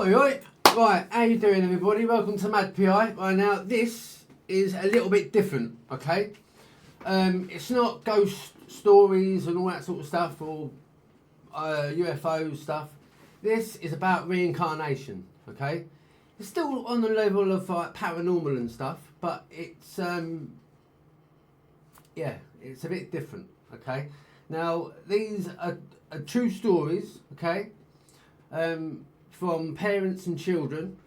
Alright, right, how you doing everybody? Welcome to M.A.D. PI. Right now, this is a little bit different, okay? It's not ghost stories and all that sort of stuff, or UFO stuff. This is about reincarnation, okay? It's still on the level of paranormal and stuff, but it's, yeah, it's a bit different, okay? Now, these are true stories, okay? From parents and children,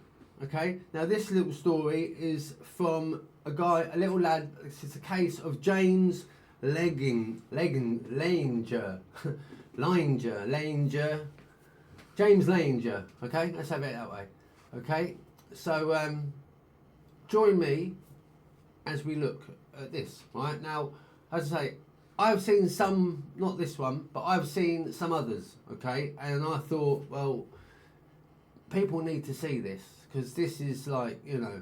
okay? Now this little story is from a little lad. It's a case of James Langer, James Langer, okay? Let's have it that way, okay? So join me as we look at this, right? Now, as I say, I've seen some, not this one, but I've seen some others, okay? And I thought, well, people need to see this, because this is like, you know,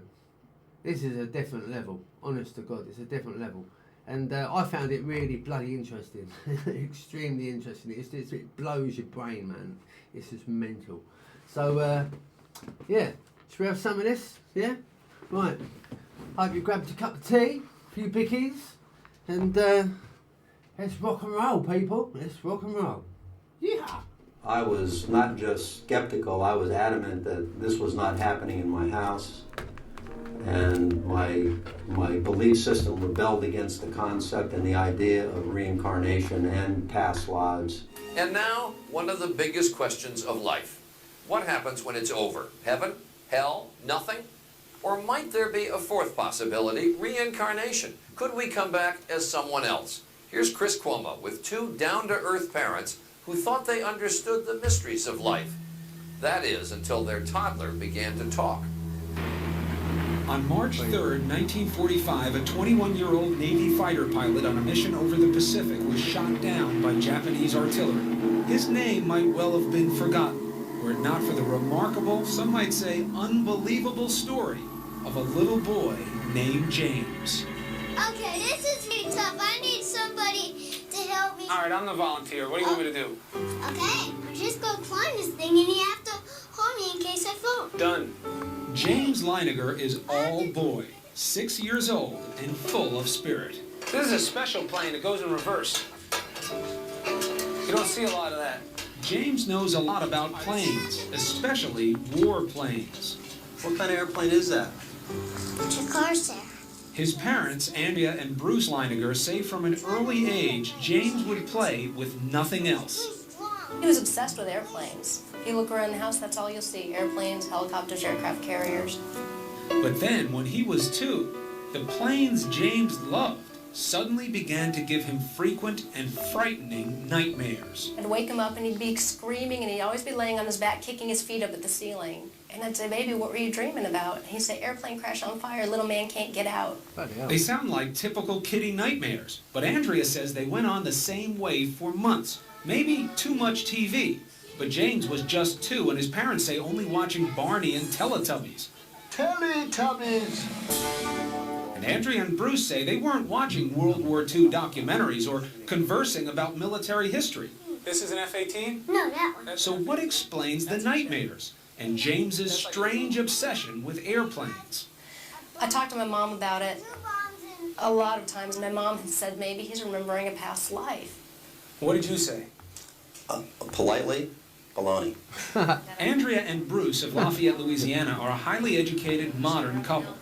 this is a different level. Honest to God, it's a different level. And I found it really bloody interesting. Extremely interesting. It blows your brain, man. It's just mental. So, yeah, should we have some of this? Yeah? Right. Hope you grabbed a cup of tea, a few bickies, and let's rock and roll, people. Let's rock and roll. Yeah. I was not just skeptical, I was adamant that this was not happening in my house. And my belief system rebelled against the concept and the idea of reincarnation and past lives. And now, one of the biggest questions of life. What happens when it's over? Heaven? Hell? Nothing? Or might there be a fourth possibility, reincarnation? Could we come back as someone else? Here's Chris Cuomo with two down-to-earth parents who thought they understood the mysteries of life. That is, until their toddler began to talk. On March 3rd, 1945, a 21-year-old Navy fighter pilot on a mission over the Pacific was shot down by Japanese artillery. His name might well have been forgotten, were it not for the remarkable, some might say unbelievable story of a little boy named James. Okay, this is really tough. I need somebody to help me. All right, I'm the volunteer. What do you want me to do? Okay, just go climb this thing and you have to hold me in case I fall. Done. James Leiniger is all boy, 6 years old and full of spirit. This is a special plane. It goes in reverse. You don't see a lot of that. James knows a lot about planes, especially war planes. What kind of airplane is that? It's a car, sir. His parents, Andrea and Bruce Leiniger, say from an early age, James would play with nothing else. He was obsessed with airplanes. If you look around the house, that's all you'll see. Airplanes, helicopters, aircraft carriers. But then, when he was 2, the planes James loved suddenly began to give him frequent and frightening nightmares. I'd wake him up and he'd be screaming and he'd always be laying on his back, kicking his feet up at the ceiling. And I'd say, baby, what were you dreaming about? And he'd say, airplane crash on fire, little man can't get out. They sound like typical kiddie nightmares, but Andrea says they went on the same way for months. Maybe too much TV. But James was just 2, and his parents say only watching Barney and Teletubbies. Teletubbies! And Andrea and Bruce say they weren't watching World War II documentaries or conversing about military history. This is an F-18? No, that one. So what explains the nightmares and James's strange obsession with airplanes? I talked to my mom about it a lot of times. My mom had said maybe he's remembering a past life. What did you say? Politely, baloney. Andrea and Bruce of Lafayette, Louisiana are a highly educated, modern couple.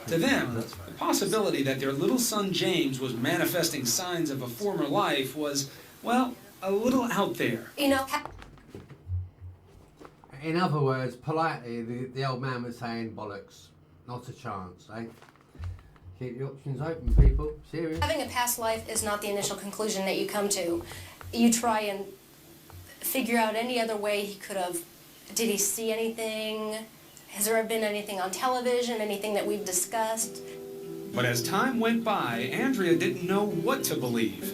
To them, the possibility that their little son James was manifesting signs of a former life was, well, a little out there. You know, In other words, politely, the old man was saying, bollocks, not a chance, eh? Keep your options open, people. Serious. having a past life is not the initial conclusion that you come to. You try and figure out any other way he could have. Did he see anything? Has there been anything on television, anything that we've discussed? But as time went by, Andrea didn't know what to believe.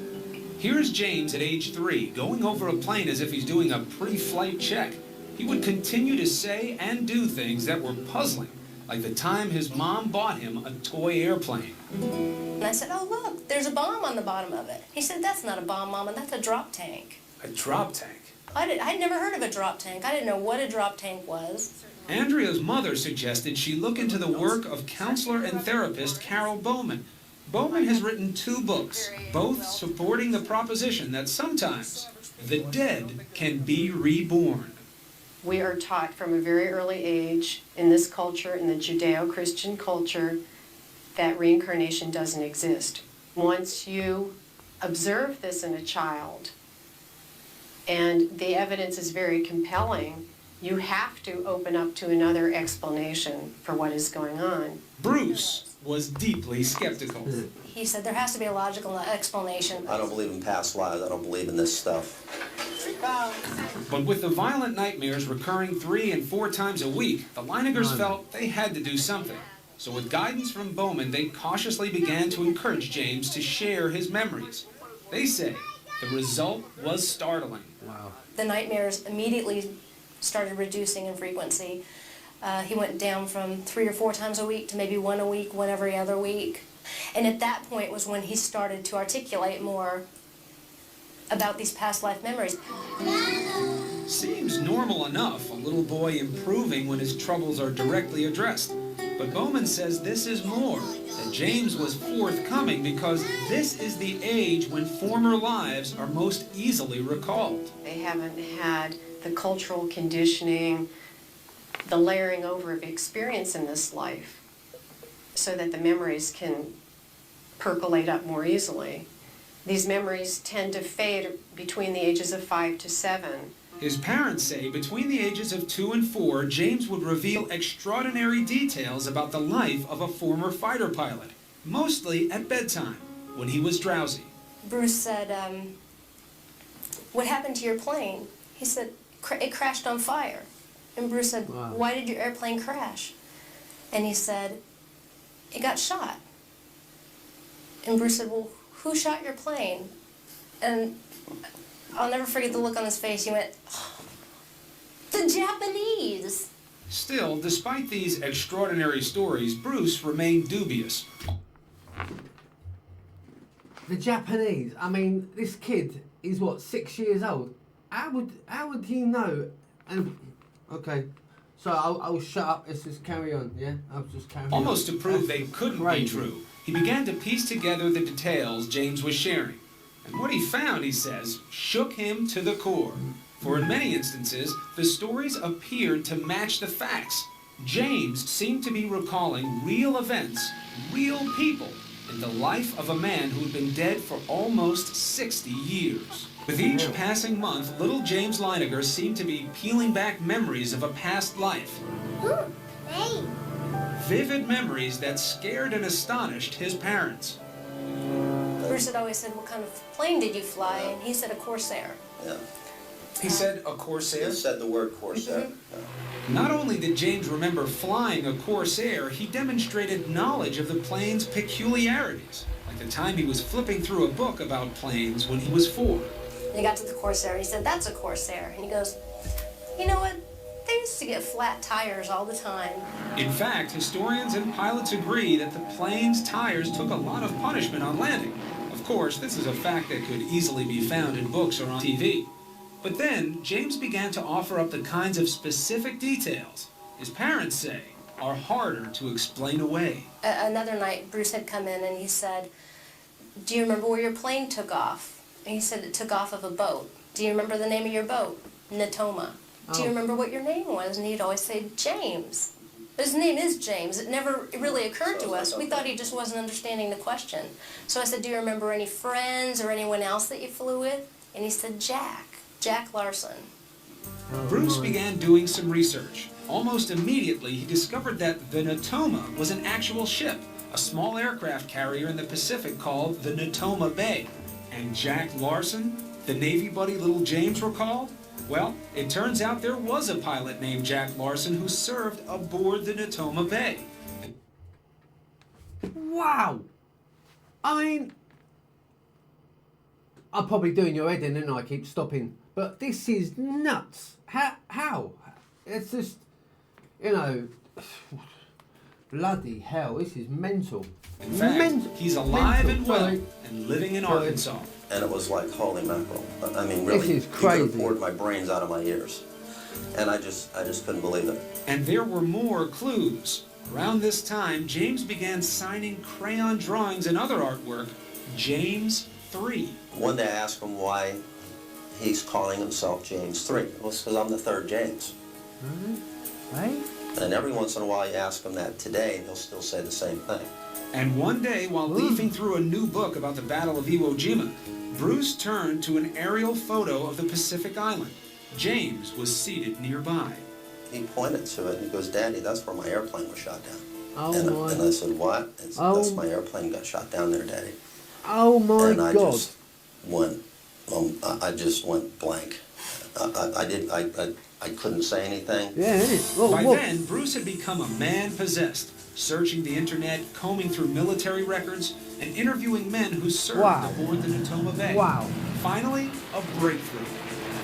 Here's James at age 3, going over a plane as if he's doing a pre-flight check. He would continue to say and do things that were puzzling, like the time his mom bought him a toy airplane. And I said, oh, look, there's a bomb on the bottom of it. He said, that's not a bomb, Mama, that's a drop tank. A drop tank? I'd never heard of a drop tank. I didn't know what a drop tank was. Andrea's mother suggested she look into the work of counselor and therapist Carol Bowman. Bowman has written 2 books, both supporting the proposition that sometimes the dead can be reborn. We are taught from a very early age in this culture, in the Judeo-Christian culture, that reincarnation doesn't exist. Once you observe this in a child, and the evidence is very compelling, you have to open up to another explanation for what is going on. Bruce was deeply skeptical. He said there has to be a logical explanation. I don't believe in past lives. I don't believe in this stuff. But with the violent nightmares recurring 3 and 4 times a week, the Leinigers felt they had to do something. So with guidance from Bowman, they cautiously began to encourage James to share his memories. They say the result was startling. Wow. The nightmares immediately started reducing in frequency. He went down from 3 or 4 times a week to maybe 1 a week, 1 every other week. And at that point was when he started to articulate more about these past life memories. Seems normal enough, a little boy improving when his troubles are directly addressed. But Bowman says this is more, that James was forthcoming because this is the age when former lives are most easily recalled. They haven't had the cultural conditioning, the layering over of experience in this life, so that the memories can percolate up more easily. These memories tend to fade between the ages of 5 to 7. His parents say between the ages of 2 and 4, James would reveal extraordinary details about the life of a former fighter pilot, mostly at bedtime, when he was drowsy. Bruce said, what happened to your plane? He said, it crashed on fire. And Bruce said, wow. Why did your airplane crash? And he said, it got shot. And Bruce said, well, who shot your plane? And I'll never forget the look on his face. He went, oh, the Japanese. Still, despite these extraordinary stories, Bruce remained dubious. The Japanese. I mean, this kid is what, 6 years old? How would he know? And okay, so I'll shut up. Let's just carry on. Yeah, I'll just carry on. Almost to prove they couldn't be true, he began to piece together the details James was sharing. And what he found, he says, shook him to the core. For in many instances, the stories appeared to match the facts. James seemed to be recalling real events, real people, in the life of a man who had been dead for almost 60 years. With each passing month, little James Leiniger seemed to be peeling back memories of a past life. Hey. Vivid memories that scared and astonished his parents. Bruce had always said, what kind of plane did you fly? And he said, a Corsair. Yeah. He said a Corsair? He said the word Corsair. Mm-hmm. Not only did James remember flying a Corsair, he demonstrated knowledge of the plane's peculiarities, like the time he was flipping through a book about planes when he was 4. And he got to the Corsair, he said, that's a Corsair. And he goes, you know what? They used to get flat tires all the time. In fact, historians and pilots agree that the plane's tires took a lot of punishment on landing. Of course, this is a fact that could easily be found in books or on TV. But then, James began to offer up the kinds of specific details his parents say are harder to explain away. Another night, Bruce had come in and he said, do you remember where your plane took off? And he said it took off of a boat. Do you remember the name of your boat? Natoma. Do you remember what your name was? And he'd always say, James. But his name is James. It never really occurred to us. We thought he just wasn't understanding the question. So I said, do you remember any friends or anyone else that you flew with? And he said, Jack Larson. Bruce began doing some research. Almost immediately, he discovered that the Natoma was an actual ship, a small aircraft carrier in the Pacific called the Natoma Bay. And Jack Larson, the Navy buddy little James recalled? Well, it turns out there was a pilot named Jack Larson who served aboard the Natoma Bay. Wow! I mean, I'm probably doing your head in and I keep stopping. But this is nuts. How? It's just, you know, bloody hell, this is mental. In fact, he's alive and well and living in Arkansas. and it was like, holy mackerel. I mean, This really, is you could crazy. have poured my brains out of my ears. And I just couldn't believe it. And there were more clues. Around this time, James began signing crayon drawings and other artwork, James 3. One day I asked him why he's calling himself James 3. Well, it's because I'm the third James. Right? And every once in a while you ask him that today, and he'll still say the same thing. And one day, while leafing through a new book about the Battle of Iwo Jima, Bruce turned to an aerial photo of the Pacific Island. James was seated nearby. He pointed to it and he goes, Daddy, that's where my airplane was shot down. Oh And I said, what? He said, that's my airplane got shot down there, Daddy. Oh my and I God. Just went, I just went blank. I couldn't say anything. Yeah, well, By then, Bruce had become a man possessed, searching the internet, combing through military records, and interviewing men who served aboard the Natoma Bay. Wow. Finally, a breakthrough.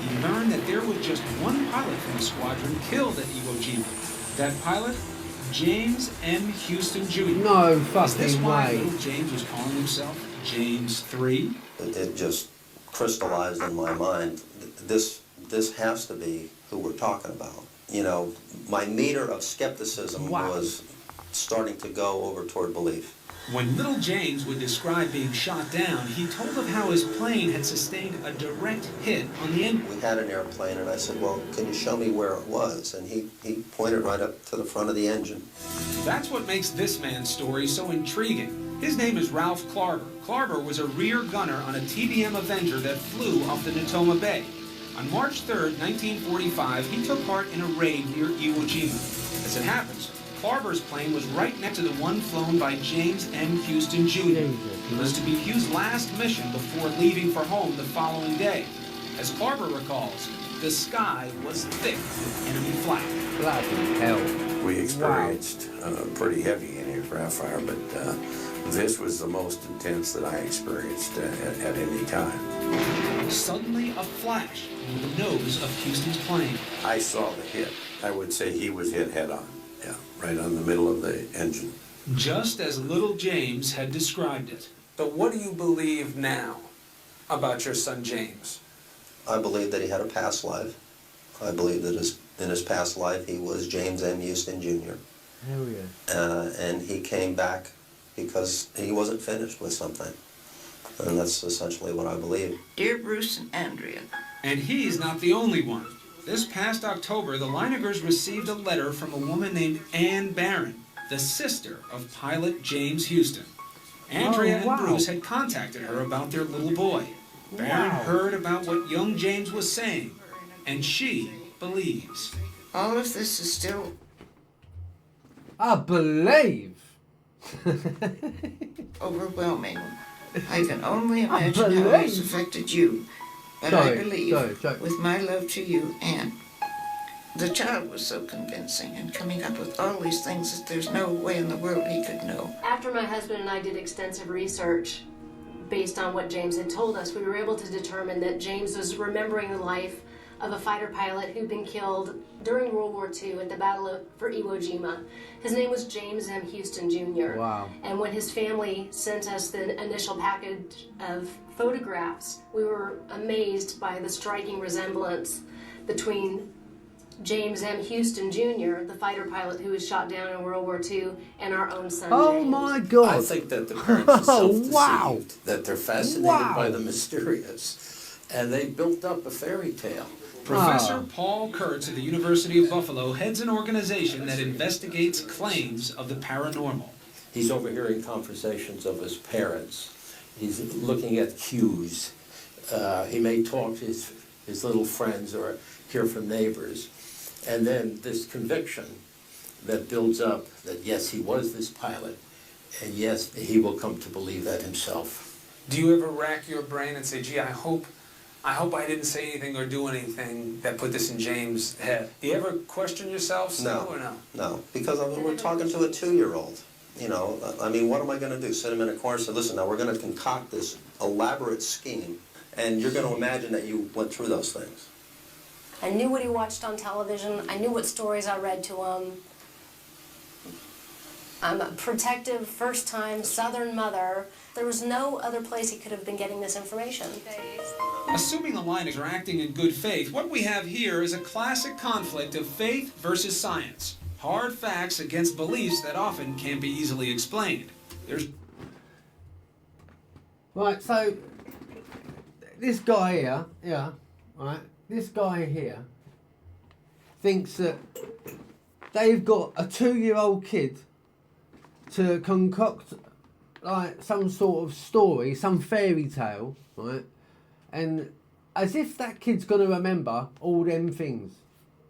He learned that there was just one pilot from the squadron killed at Iwo Jima. That pilot, James M. Houston Jr. No Is this fucking why way. little James was calling himself James 3? It just crystallized in my mind. This has to be who we're talking about. You know, my meter of skepticism was starting to go over toward belief. When little James would describe being shot down, he told of how his plane had sustained a direct hit on the engine. We had an airplane, and I said, well, can you show me where it was? And he pointed right up to the front of the engine. That's what makes this man's story so intriguing. His name is Ralph Clarber. Clarber was a rear gunner on a TBM Avenger that flew off the Natoma Bay. On March 3rd, 1945, he took part in a raid near Iwo Jima. As it happens, Clarber's plane was right next to the one flown by James M. Houston Jr. It was to be Hugh's last mission before leaving for home the following day. As Clarber recalls, the sky was thick with enemy flak. Bloody hell. We experienced pretty heavy anti-aircraft fire, but this was the most intense that I experienced at any time. Suddenly, a flash over the nose of Houston's plane. I saw the hit. I would say he was hit head-on. Yeah, right on the middle of the engine. Just as little James had described it. But what do you believe now about your son James? I believe that he had a past life. I believe that in his past life he was James M. Houston Jr. Hell yeah. And he came back because he wasn't finished with something. And that's essentially what I believe. Dear Bruce and Andrea. And he's not the only one. This past October, the Leinegers received a letter from a woman named Ann Barron, the sister of pilot James Houston. Andrea and Bruce had contacted her about their little boy. Barron heard about what young James was saying, and she believes. All of this is still... I believe. overwhelming. I can only imagine how it has affected you. But I believe, with my love to you, Anne, the child was so convincing and coming up with all these things that there's no way in the world he could know. After my husband and I did extensive research based on what James had told us, we were able to determine that James was remembering the life of a fighter pilot who'd been killed during World War II at the Battle for Iwo Jima. His name was James M. Houston Jr. Wow. And when his family sent us the initial package of photographs, we were amazed by the striking resemblance between James M. Houston Jr., the fighter pilot who was shot down in World War II, and our own son, James. My God. I think that the parents are self-deceived, that they're fascinated by the mysterious, and they built up a fairy tale. Professor Paul Kurtz of the University of Buffalo heads an organization that investigates claims of the paranormal. He's overhearing conversations of his parents. He's looking at cues. He may talk to his little friends or hear from neighbors. And then this conviction that builds up that yes, he was this pilot, and yes, he will come to believe that himself. Do you ever rack your brain and say, gee, I hope I didn't say anything or do anything that put this in James' head? Do you ever question yourself still or no? No, because we're talking to a 2-year-old. You know, I mean, what am I going to do? Sit him in a corner and say, listen, now we're going to concoct this elaborate scheme, and you're going to imagine that you went through those things. I knew what he watched on television. I knew what stories I read to him. I'm a protective, first-time Southern mother. There was no other place he could have been getting this information. Assuming the Leiningers are acting in good faith, what we have here is a classic conflict of faith versus science. Hard facts against beliefs that often can't be easily explained. There's... Right, so this guy here, right, this guy here thinks that they've got a 2-year-old kid to concoct like some sort of story, some fairy tale, right? And as if that kid's gonna remember all them things.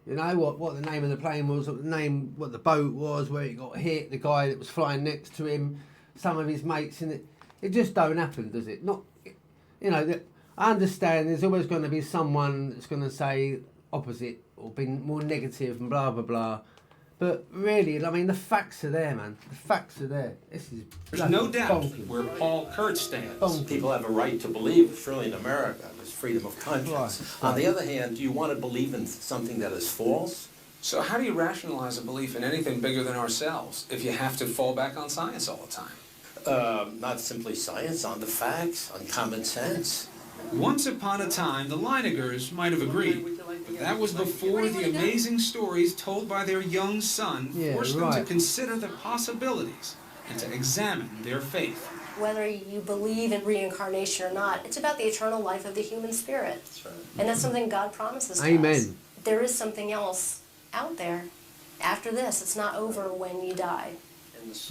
You know, what the name of the plane was, what the boat was, where he got hit, the guy that was flying next to him, some of his mates in it. It just don't happen, does it? Not, you know, I understand there's always going to be someone that's going to say opposite or be more negative and blah, blah, blah. But really, I mean, the facts are there, man. The facts are there. This is There's no doubt bonkers. where Paul Kurtz stands. Bonkers. People have a right to believe, surely in America, there's freedom of conscience. Right. On the other hand, do you want to believe in something that is false? So how do you rationalize a belief in anything bigger than ourselves if you have to fall back on science all the time? Not simply science, on the facts, on common sense. Once upon a time, the Leiningers might have agreed, but that was before the amazing stories told by their young son forced them to consider the possibilities and to examine their faith. Whether you believe in reincarnation or not, it's about the eternal life of the human spirit. That's right. And that's something God promises to us. Amen. There is something else out there after this. It's not over when you die.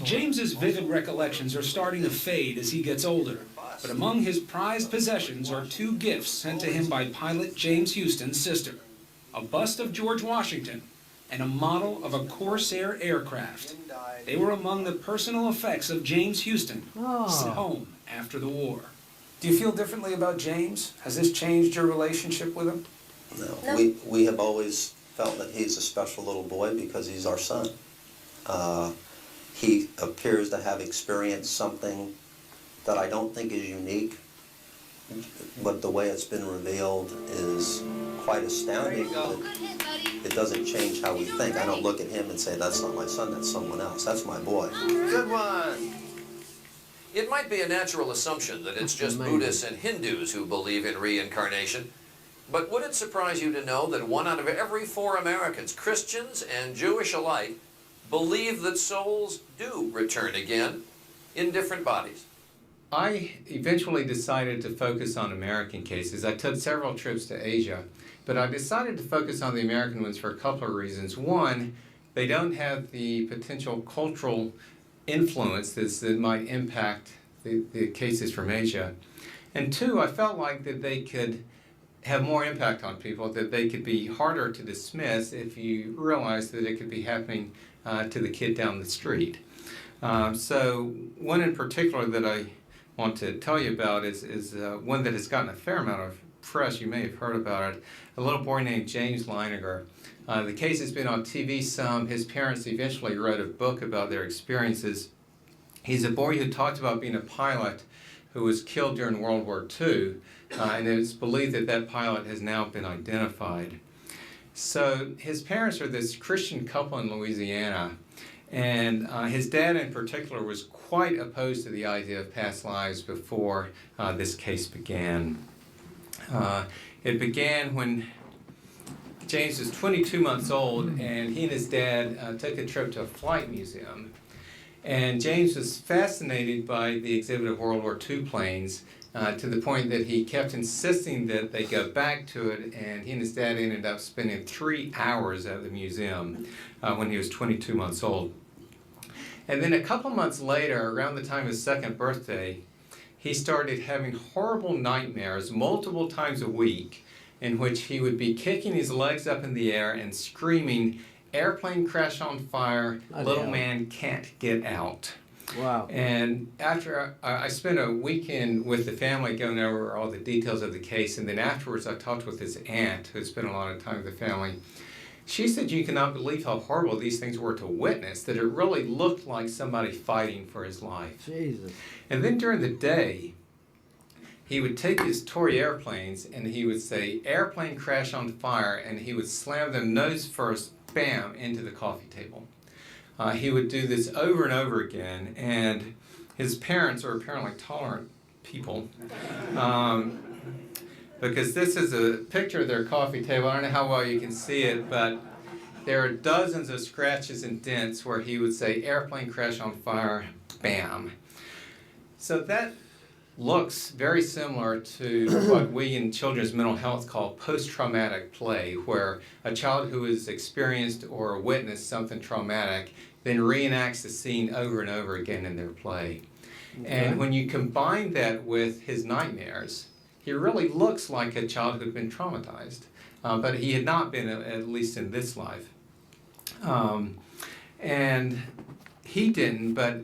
James's vivid recollections are starting to fade as he gets older, but among his prized possessions are 2 gifts sent to him by pilot James Houston's sister: a bust of George Washington and a model of a Corsair aircraft. They were among the personal effects of James Houston sent home after the war. Do you feel differently about James? Has this changed your relationship with him? No. We have always felt that he's a special little boy because he's our son. He appears to have experienced something that I don't think is unique, but the way it's been revealed is quite astounding. It doesn't change how we think. I don't look at him and say, that's not my son, that's someone else. That's my boy. Good one. It might be a natural assumption that it's just Buddhists and Hindus who believe in reincarnation, but would it surprise you to know that 1 out of every 4 Americans, Christians and Jewish alike, believe that souls do return again in different bodies? I eventually decided to focus on American cases. I took several trips to Asia, but I decided to focus on the American ones for a couple of reasons. One, they don't have the potential cultural influences that might impact the cases from Asia. And 2, I felt like that they could have more impact on people, that they could be harder to dismiss if you realize that it could be happening to the kid down the street. So one in particular that I want to tell you about is one that has gotten a fair amount of press. You may have heard about it. A little boy named James Leininger. The case has been on TV some. His parents eventually wrote a book about their experiences. He's a boy who talked about being a pilot who was killed during World War II, and it's believed that that pilot has now been identified. So his parents are this Christian couple in Louisiana, and his dad in particular was quite opposed to the idea of past lives before this case began. It began when James was 22 months old, and he and his dad took a trip to a flight museum. And James was fascinated by the exhibit of World War II planes to the point that he kept insisting that they go back to it, and he and his dad ended up spending 3 hours at the museum when he was 22 months old. And then a couple months later, around the time of his 2nd birthday, he started having horrible nightmares multiple times a week in which he would be kicking his legs up in the air and screaming, "Airplane crash on fire, little man can't get out." Wow. And after I spent a weekend with the family going over all the details of the case, and then afterwards I talked with his aunt, who had spent a lot of time with the family. She said you cannot believe how horrible these things were to witness, that it really looked like somebody fighting for his life. Jesus. And then during the day, he would take his toy airplanes and he would say, "Airplane crash on fire," and he would slam them nose first, bam, into the coffee table. he would do this over and over again, and his parents are apparently tolerant people. Because this is a picture of their coffee table. I don't know how well you can see it, but there are dozens of scratches and dents where he would say, airplane crash on fire, bam. So that looks very similar to what we in children's mental health call post-traumatic play, where a child who has experienced or witnessed something traumatic then reenacts the scene over and over again in their play. Okay. And when you combine that with his nightmares, he really looks like a child who had been traumatized, but he had not been, at least in this life. And he didn't, but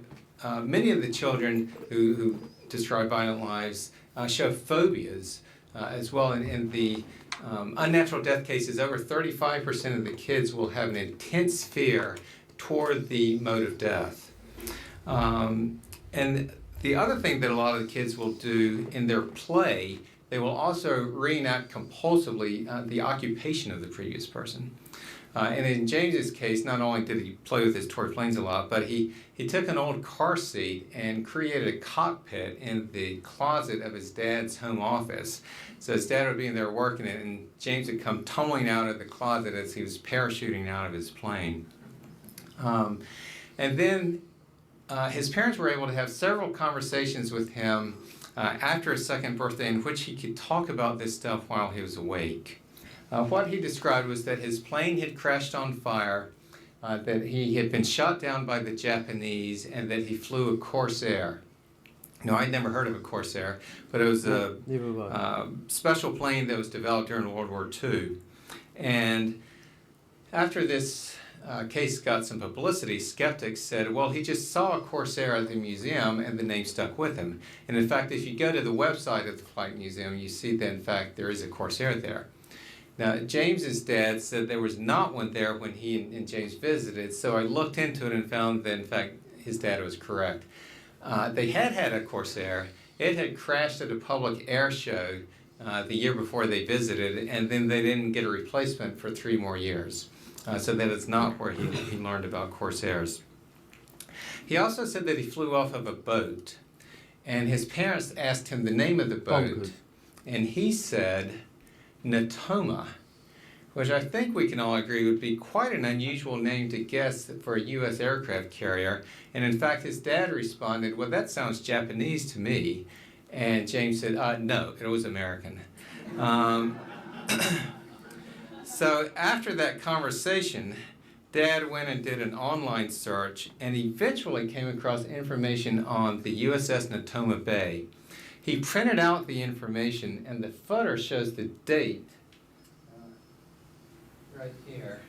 many of the children who describe violent lives show phobias as well. In the unnatural death cases, over 35% of the kids will have an intense fear toward the mode of death. And the other thing that a lot of the kids will do in their play, they will also reenact compulsively the occupation of the previous person. And in James's case, not only did he play with his toy planes a lot, but he took an old car seat and created a cockpit in the closet of his dad's home office. So his dad would be in there working it, and James would come tumbling out of the closet as he was parachuting out of his plane. And then his parents were able to have several conversations with him after his second birthday in which he could talk about this stuff while he was awake. What he described was that his plane had crashed on fire, that he had been shot down by the Japanese, and that he flew a Corsair. No, I'd never heard of a Corsair, but it was a special plane that was developed during World War II. And after this case got some publicity, skeptics said, well, he just saw a Corsair at the museum and the name stuck with him. And in fact, if you go to the website of the Flight Museum, you see that in fact there is a Corsair there. Now, James's dad said there was not one there when he and James visited, so I looked into it and found that in fact his dad was correct. They had a Corsair. It had crashed at a public air show the year before they visited, and then they didn't get a replacement for 3 more years. So that is not where he learned about Corsairs. He also said that he flew off of a boat, and his parents asked him the name of the boat, and he said Natoma, which I think we can all agree would be quite an unusual name to guess for a U.S. aircraft carrier. And in fact, his dad responded, well, that sounds Japanese to me. And James said, no, it was American. So after that conversation, Dad went and did an online search and eventually came across information on the USS Natoma Bay. He printed out the information, and the footer shows the date right here.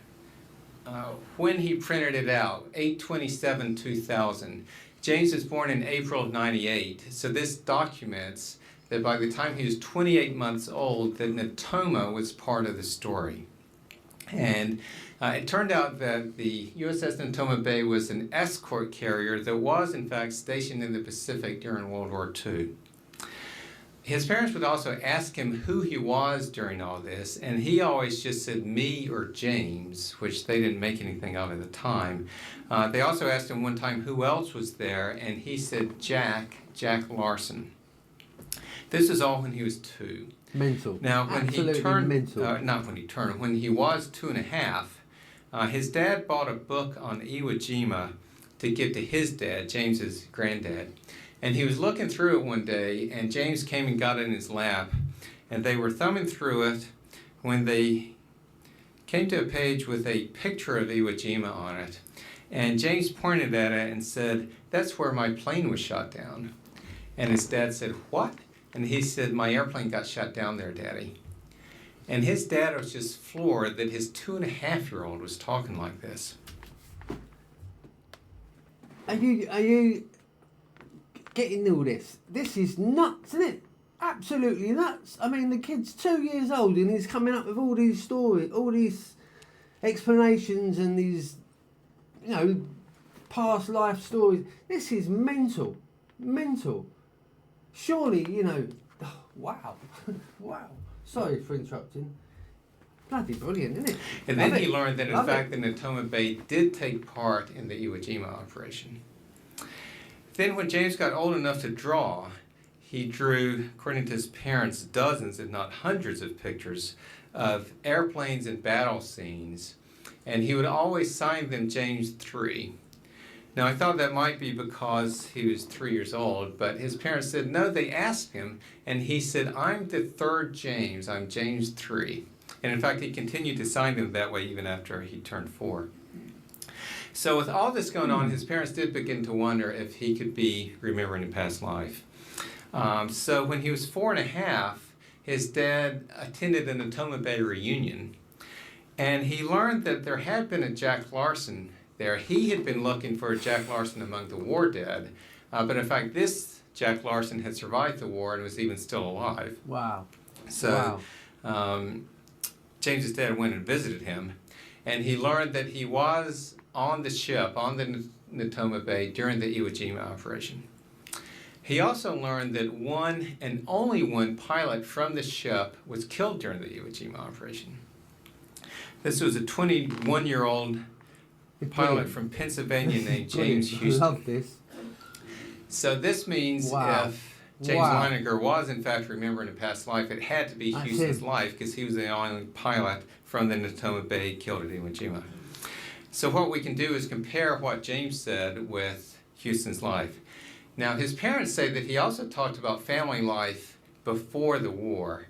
When he printed it out, 8/27/2000. James was born in April of '98, so this documents that by the time he was 28 months old, that Natoma was part of the story. And it turned out that the USS Natoma Bay was an escort carrier that was in fact stationed in the Pacific during World War II. His parents would also ask him who he was during all this, and he always just said me or James, which they didn't make anything of at the time. They also asked him one time who else was there, and he said Jack Larson. This is all when he was 2. Mental. Now, when Absolutely he turned, mental. when he was 2.5, his dad bought a book on Iwo Jima to give to his dad, James's granddad. And he was looking through it one day, and James came and got it in his lap, and they were thumbing through it when they came to a page with a picture of Iwo Jima on it. And James pointed at it and said, that's where my plane was shot down. And his dad said, what? And he said, my airplane got shot down there, Daddy. And his dad was just floored that his 2.5-year-old was talking like this. Are you getting all this? This is nuts, isn't it? Absolutely nuts. I mean, the kid's 2 years old and he's coming up with all these stories, all these explanations and these, past life stories. This is mental. Mental. Surely, wow. Wow. Sorry for interrupting. Bloody brilliant, isn't it? And then he learned that, in fact, the Natoma Bay did take part in the Iwo Jima operation. Then when James got old enough to draw, he drew, according to his parents, dozens, if not hundreds of pictures of airplanes and battle scenes. And he would always sign them James 3. Now, I thought that might be because he was 3 years old, but his parents said, no, they asked him, and he said, I'm the third James, I'm James 3. And in fact, he continued to sign them that way even after he turned 4. So with all this going on, his parents did begin to wonder if he could be remembering a past life. So when he was 4 and a half, his dad attended an Natoma Bay reunion, and he learned that there had been a Jack Larson there. He had been looking for a Jack Larson among the war dead, but in fact this Jack Larson had survived the war and was even still alive. Wow. So James's dad went and visited him, and he learned that he was on the ship, on the Natoma Bay, during the Iwo Jima operation. He also learned that one and only one pilot from the ship was killed during the Iwo Jima operation. This was a 21-year-old pilot from Pennsylvania named James Houston. I love this. So this means if James Leininger was in fact remembering a past life, it had to be Houston's life, because he was the only pilot from the Natoma Bay killed at Iwo Jima. So what we can do is compare what James said with Houston's life. Now, his parents say that he also talked about family life before the war,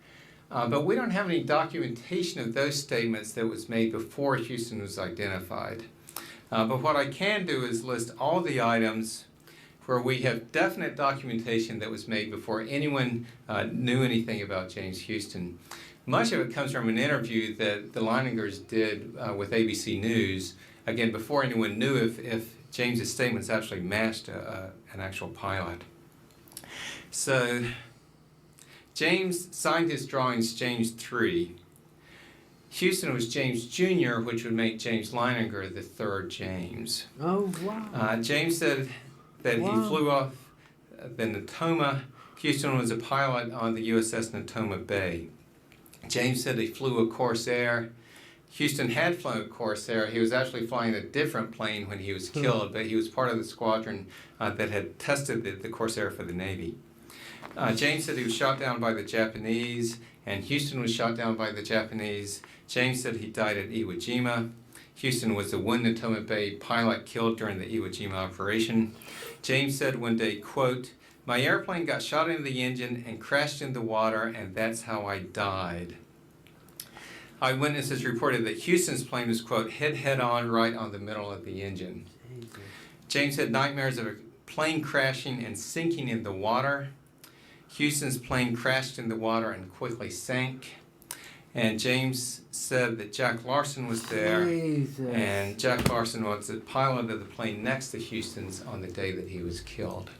but we don't have any documentation of those statements that was made before Houston was identified. But what I can do is list all the items where we have definite documentation that was made before anyone knew anything about James Houston. Much of it comes from an interview that the Leiningers did with ABC News, again, before anyone knew if James's statements actually matched an actual pilot. So James signed his drawings James 3. Houston was James Jr., which would make James Leininger the third James. Oh, wow. James said that he flew off the Natoma. Houston was a pilot on the USS Natoma Bay. James said he flew a Corsair. Houston had flown a Corsair. He was actually flying a different plane when he was killed, but he was part of the squadron that had tested the Corsair for the Navy. James said he was shot down by the Japanese, and Houston was shot down by the Japanese. James said he died at Iwo Jima. Houston was the one Natoma Bay pilot killed during the Iwo Jima operation. James said one day, quote, "My airplane got shot into the engine and crashed in the water, and that's how I died." Eyewitnesses reported that Houston's plane was, quote, hit head-on right on the middle of the engine. James had nightmares of a plane crashing and sinking in the water. Houston's plane crashed in the water and quickly sank. And James said that Jack Larson was there, and Jack Larson was the pilot of the plane next to Houston's on the day that he was killed.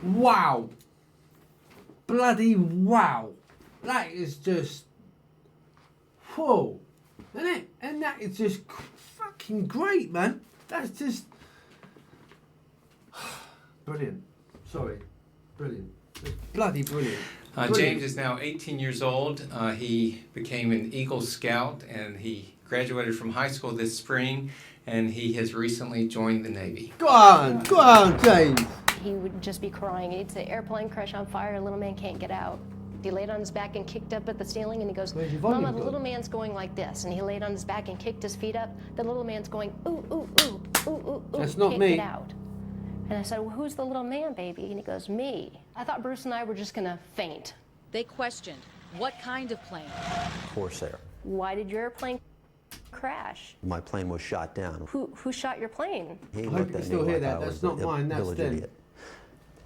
Wow. Bloody wow. That is just, whoa, isn't it? And that is just fucking great, man. That's just brilliant. Sorry, brilliant. It's bloody brilliant. James is now 18 years old. He became an Eagle Scout, and he graduated from high school this spring, and he has recently joined the Navy. Go on, James. He would just be crying, and he'd say, "Airplane crash on fire, little man can't get out." He laid on his back and kicked up at the ceiling, and he goes, "Mama, the little man's going like this." And he laid on his back and kicked his feet up. The little man's going, "Ooh, ooh, ooh, ooh, ooh, ooh." That's not can't me. Get out. And I said, "Well, who's the little man, baby?" And he goes, "Me." I thought Bruce and I were just gonna faint. They questioned, what kind of plane? Corsair. Why did your airplane crash? My plane was shot down. Who shot your plane? He I hope looked you at me still hear like that. I That's was not a mine, that's village them. idiot.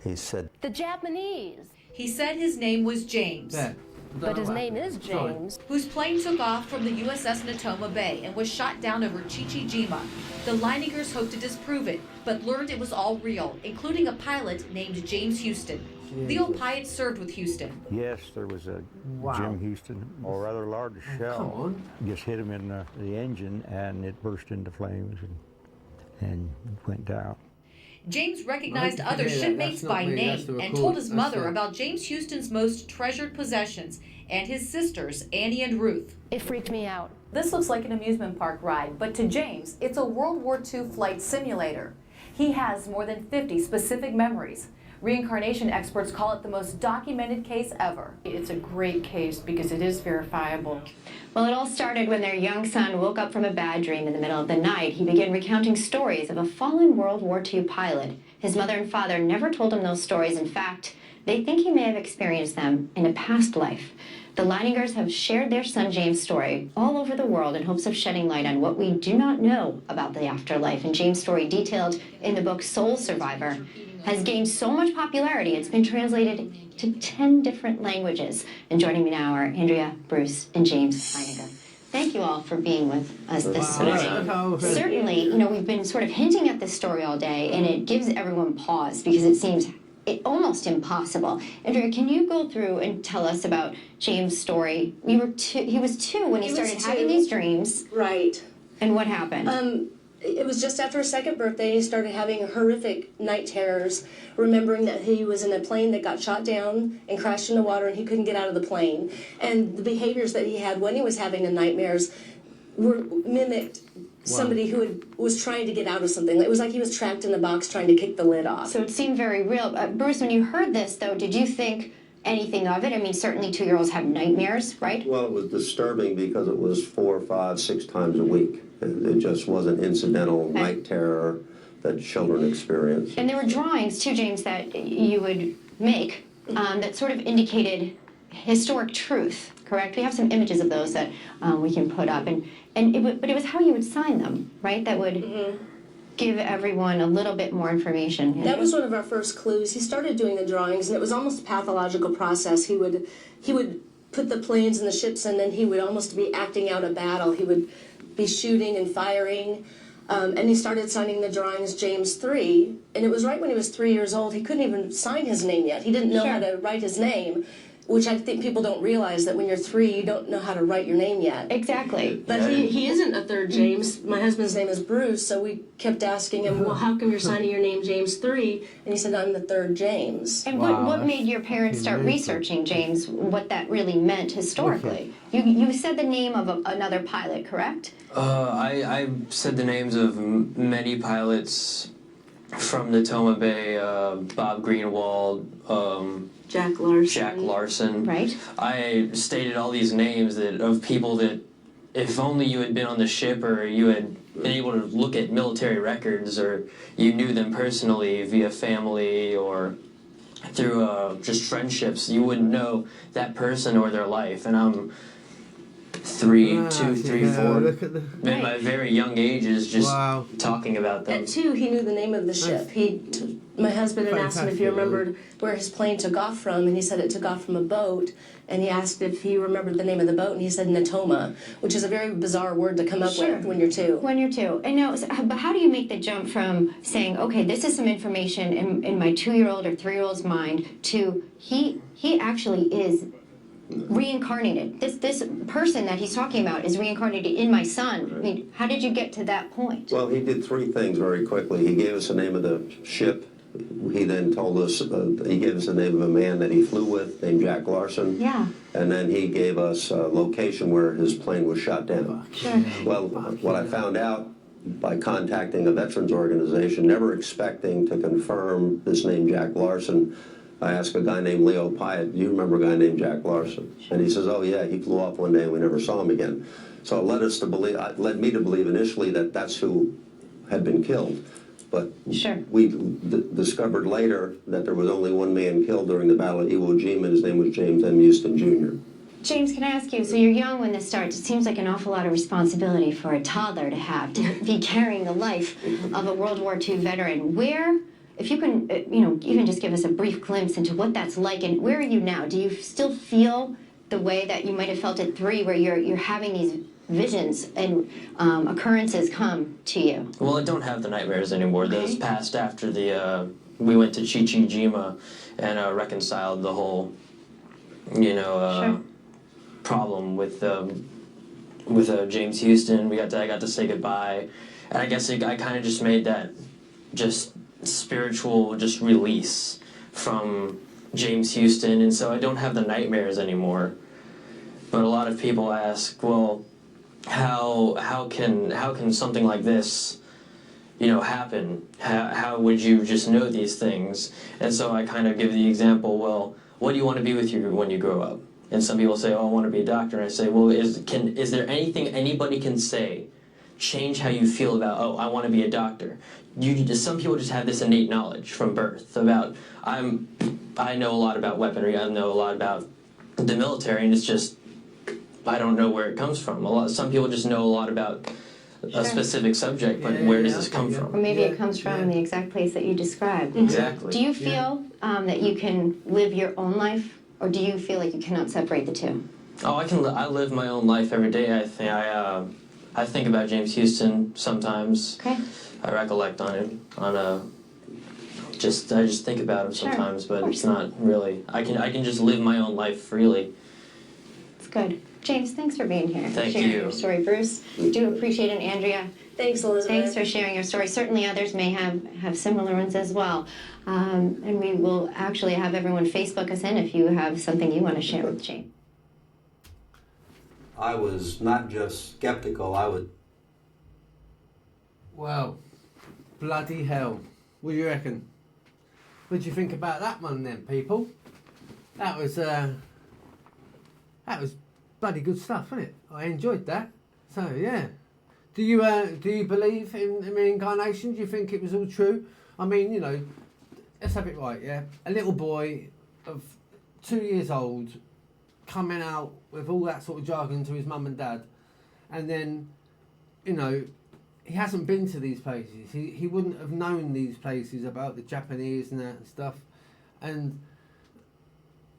He said, The Japanese. He said his name was James. There. But his name is James. Whose plane took off from the USS Natoma Bay and was shot down over Chichi-Jima. The Leiningers hoped to disprove it, but learned it was all real, including a pilot named James Houston. Leo Pyatt served with Houston. Yes, there was a Jim Houston, or rather large shell, just hit him in the engine, and it burst into flames and went down. James recognized Right, other yeah, shipmates that's not by me, name that's the and record, told his that's mother the- about James Houston's most treasured possessions and his sisters, Annie and Ruth. It freaked me out. This looks like an amusement park ride, but to James, it's a World War II flight simulator. He has more than 50 specific memories. Reincarnation experts call it the most documented case ever. It's a great case because it is verifiable. Well, it all started when their young son woke up from a bad dream in the middle of the night. He began recounting stories of a fallen World War II pilot. His mother and father never told him those stories. In fact, they think he may have experienced them in a past life. The Leiningers have shared their son James' story all over the world in hopes of shedding light on what we do not know about the afterlife. And James' story, detailed in the book Soul Survivor, has gained so much popularity, it's been translated to 10 different languages. And joining me now are Andrea, Bruce, and James Leininger. Thank you all for being with us this morning. Certainly, you know, we've been sort of hinting at this story all day, and it gives everyone pause because it seems almost impossible. Andrea, can you go through and tell us about James' story? He was two when he started having these dreams. Right. And what happened? It was just after his second birthday, he started having horrific night terrors, remembering that he was in a plane that got shot down and crashed in the water and he couldn't get out of the plane. And the behaviors that he had when he was having the nightmares were mimicked somebody who was trying to get out of something. It was like he was trapped in a box trying to kick the lid off. So it seemed very real. Bruce, when you heard this, though, did you think anything of it? I mean, certainly 2-year-olds have nightmares, right? Well, it was disturbing because it was 4, 5, 6 times a week. It just wasn't incidental night terror that children experience. And there were drawings, too, James, that you would make that sort of indicated historic truth, correct? We have some images of those that we can put up. But it was how you would sign them, right? That would give everyone a little bit more information. That was one of our first clues. He started doing the drawings, and it was almost a pathological process. He would put the planes and the ships, and then he would almost be acting out a battle. He would be shooting and firing, and he started signing the drawings James 3, and it was right when he was 3 years old. He couldn't even sign his name yet. He didn't know how to write his name, which I think people don't realize, that when you're 3, you don't know how to write your name yet. Exactly. But he isn't a third James. My husband's name is Bruce, so we kept asking him, well, how come you're signing your name James 3? And he said, I'm the third James. And what made your parents start researching, James, what that really meant historically? You said the name of another pilot, correct? I said the names of many pilots from the Natoma Bay, Bob Greenwald, Jack Larson. Right. I stated all these names of people that, if only you had been on the ship or you had been able to look at military records or you knew them personally via family or through just friendships, you wouldn't know that person or their life. And I'm 2, 3, 4. In my very young ages, just talking about them. At 2, he knew the name of the ship. My husband had asked him if he remembered where his plane took off from, and he said it took off from a boat. And he asked if he remembered the name of the boat, and he said Natoma, which is a very bizarre word to come up with when you're 2. When you're 2. And now, but how do you make the jump from saying, okay, this is some information in my 2-year-old or 3-year-old's mind, to he actually is reincarnated. This person that he's talking about is reincarnated in my son. I mean, how did you get to that point? Well, he did 3 things very quickly. He gave us the name of the ship. He then told us, he gave us the name of a man that he flew with named Jack Larson. Yeah. And then he gave us a location where his plane was shot down. Sure. Well, what I found out by contacting a veterans organization, never expecting to confirm this name Jack Larson, I asked a guy named Leo Pyatt, do you remember a guy named Jack Larson? And he says, oh yeah, he flew off one day and we never saw him again. So it led me to believe initially that that's who had been killed. But we discovered later that there was only one man killed during the Battle of Iwo Jima, and his name was James M. Houston, Jr. James, can I ask you, so you're young when this starts. It seems like an awful lot of responsibility for a toddler to have, to be carrying the life of a World War II veteran. Where, if you can, even just give us a brief glimpse into what that's like, and where are you now? Do you still feel the way that you might have felt at 3, where you're having these visions and occurrences come to you? Well, I don't have the nightmares anymore. Those passed after we went to Jima and reconciled the whole, problem with James Houston. I got to say goodbye, and I guess I kind of just made that just spiritual just release from James Houston, and so I don't have the nightmares anymore. But a lot of people ask, well, how can something like this, happen? How would you just know these things? And so I kind of give the example, well, what do you want to be when you grow up? And some people say, oh, I want to be a doctor. And I say, well, is there anything anybody can say change how you feel about, oh, I want to be a doctor? Some people just have this innate knowledge from birth about, I know a lot about weaponry, I know a lot about the military, and it's just, I don't know where it comes from. Some people just know a lot about a specific subject, but where does this come from? Or maybe it comes from the exact place that you described. Exactly. Do you feel that you can live your own life, or do you feel like you cannot separate the two? Oh, I live my own life every day. I think about James Houston sometimes. Okay. I recollect on him I just think about him sometimes, but it's not really. I can just live my own life freely. It's good. James, thanks for being here. Thank sharing you. Your story, Bruce. We do appreciate it, Andrea. Thanks, Elizabeth. Thanks for sharing your story. Certainly others may have similar ones as well. And we will actually have everyone Facebook us in if you have something you want to share with James. I was not just skeptical, I was... Well, bloody hell. What do you reckon? What do you think about that one then, people? That was bloody good stuff, wasn't it? I enjoyed that. So, yeah. Do you believe in reincarnation? Do you think it was all true? I mean, let's have it right, yeah? A little boy of 2 years old coming out with all that sort of jargon to his mum and dad, and then, he hasn't been to these places. He wouldn't have known these places about the Japanese and that and stuff. And,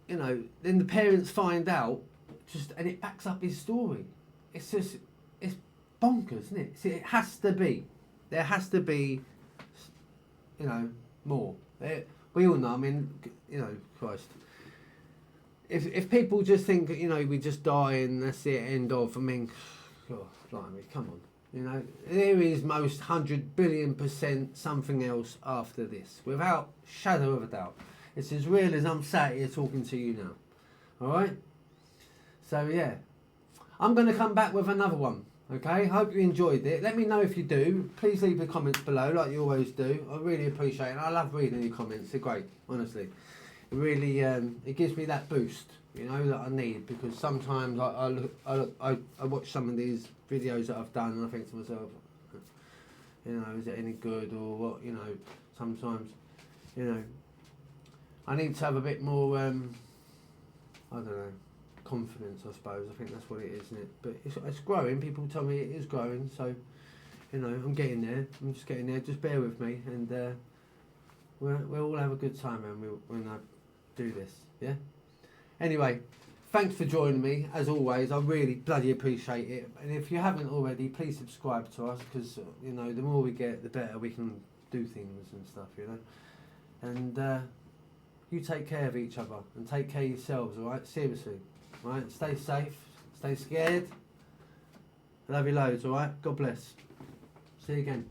then the parents find out, and it backs up his story. It's bonkers, isn't it? See, it has to be. There has to be, more. We all know, I mean, Christ. If people just think, we just die and that's the end of, I mean, God, blimey, come on. There is most 100 billion% something else after this, without shadow of a doubt. It's as real as I'm sat here talking to you now. Alright? So, yeah. I'm going to come back with another one. Okay, hope you enjoyed it. Let me know if you do. Please leave the comments below like you always do. I really appreciate it. I love reading your comments. They're great, honestly. It really it gives me that boost, that I need, because sometimes I watch some of these videos that I've done and I think to myself, is it any good or what? Sometimes, I need to have a bit more, I don't know, confidence, I suppose. I think that's what it is, isn't it? But it's growing. People tell me it is growing, so I'm getting there. I'm just getting there. Just bear with me, and we'll all have a good time when I do this. Yeah. Anyway, thanks for joining me as always. I really bloody appreciate it. And if you haven't already, please subscribe to us, because the more we get, the better we can do things and stuff. And you take care of each other and take care of yourselves. All right, seriously. Right, stay safe, stay scared. I love you loads, alright? God bless. See you again.